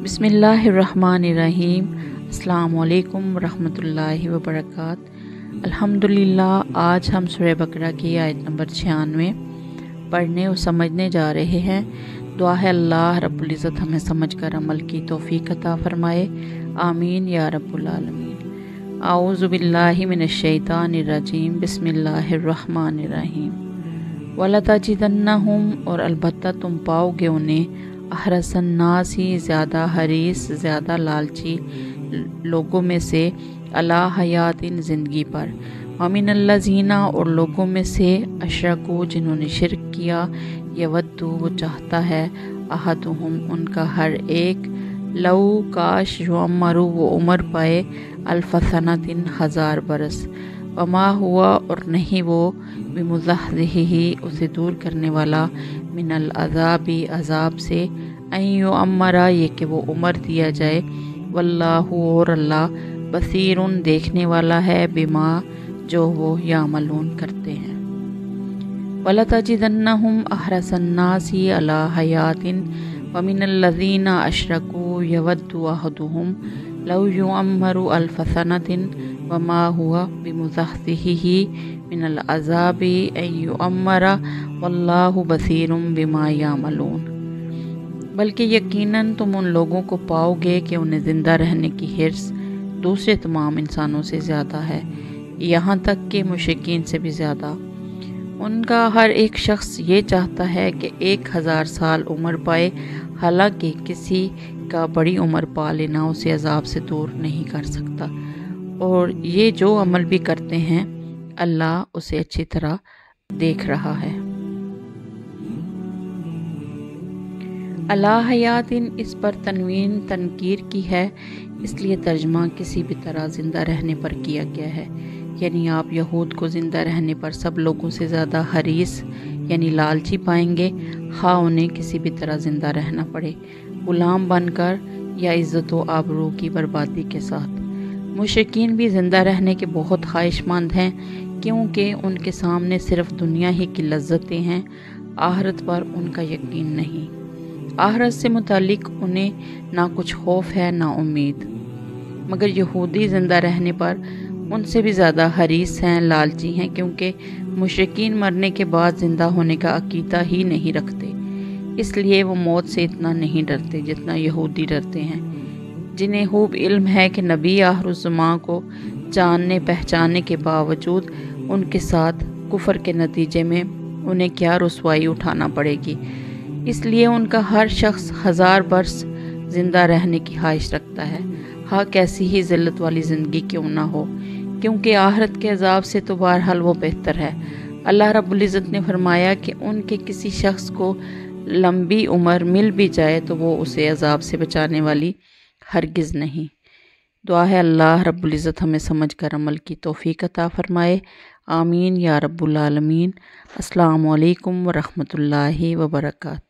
बिस्मिल्लाहिर्रहमानिर्रहीम। अस्सलामु अलैकुम रहमतुल्लाहि व बरकात। अल्हम्दुलिल्लाह। आज हम सूरह बकरा की आयत नंबर 96 पढ़ने और समझने जा रहे हैं। दुआ है अल्लाह रब्बुल इज़्ज़त हमें समझकर अमल की तौफीक अता फरमाए। आमीन या रब्बुल आलमीन। आऊज़ु बिल्लाहि मिनश शैतानिर रजीम। बिस्मिल्लाहिर्रहमानिर्रहीम। वलतजिदन्नहुम, और अलबत्ता तुम पाओगे उन्हें, अहरसन नास ही ज़्यादा हरीस, ज़्यादा लालची लोगों में से, अला हयातिन ज़िंदगी पर, वमिनल्लज़ीना, और लोगों में से, अशरकू जिन्होंने शिरक किया, यवद्दू वो चाहता है, अहदुहुम उनका हर एक, लऊ काश, युअम्मरु वो उम्र पाए, अल्फसनतिन 1000 बरस, वमा हुआ और नहीं वो, बिमुज़हज़िही उसे दूर करने वाला, मिनल अज़ाबी अज़ाब से, अय्यु अम्मरा ये कि वो उम्र दिया जाए, वल्लाहु और अल्लाह, बसीरुन देखने वाला है, बिमा जो वो यामलून करते हैं। वलतजिदन्नहुम अहरसन नासी अला हयातिन वमिनल्लज़ीना अशरकू यवद्दु अहदुहुम लौ युअम्मरु अल्फ सनतिन वमा हुआ बिमुज़हज़िही मिनल अज़ाबि अन युअम्मरा वल्लाहु बसीरुम बिमा यामलून। बल्कि यकीनन तुम उन लोगों को पाओगे कि उन्हें ज़िंदा रहने की हिर्स दूसरे तमाम इंसानों से ज़्यादा है, यहाँ तक कि मुशरिकीन से भी ज़्यादा। उनका हर एक शख्स ये चाहता है कि 1000 साल उम्र पाए, हालांकि किसी का बड़ी उम्र पा लेना उसे अजाब से दूर नहीं कर सकता। और ये जो अमल भी करते हैं अल्लाह उसे अच्छी तरह देख रहा है। अला हयातिन, इस पर तनवीन तनकीर की है, इसलिए तर्जमा किसी भी तरह ज़िंदा रहने पर किया गया है। यानी आप यहूद को ज़िंदा रहने पर सब लोगों से ज़्यादा हरीस यानी लालची पाएंगे, हाँ उन्हें किसी भी तरह ज़िंदा रहना पड़े, गुलाम बनकर या इज़्ज़त व आबरू की बर्बादी के साथ। मुशरिकीन भी ज़िंदा रहने के बहुत ख्वाहिशमंद हैं, क्योंकि उनके सामने सिर्फ दुनिया ही की लज्जतें हैं, आखिरत पर उनका यकीन नहीं। आखिरत से मुतालिक उन्हें ना कुछ खौफ है ना उम्मीद। मगर यहूदी ज़िंदा रहने पर उनसे भी ज़्यादा हरीस हैं, लालची हैं, क्योंकि मुशरिकीन मरने के बाद ज़िंदा होने का अकीदा ही नहीं रखते, इसलिए वो मौत से इतना नहीं डरते जितना यहूदी डरते हैं, जिन्हें खूब इल्म है कि नबी आखिरुज़्ज़मां को जानने पहचानने के बावजूद उनके साथ कुफर के नतीजे में उन्हें क्या रुसवाई उठाना पड़ेगी। इसलिए उनका हर शख्स 1000 बरस ज़िंदा रहने की ख्वाहिश रखता है, हाँ कैसी ही ज़िल्लत वाली ज़िंदगी क्यों ना हो, क्योंकि आखिरत के अजाब से तो बहरहाल वो बेहतर है। अल्लाह रब्बुल इज़्ज़त ने फरमाया कि उनके किसी शख्स को लंबी उम्र मिल भी जाए तो वो उसे अजाब से बचाने वाली हरगिज़ नहीं। दुआ है अल्लाह रब्बुल इज़्ज़त हमें समझकर अमल की तौफीक अता फरमाए। आमीन या रब्बुल आलमीन। अस्सलामु अलैकुम व रहमतुल्लाहि व बरकात।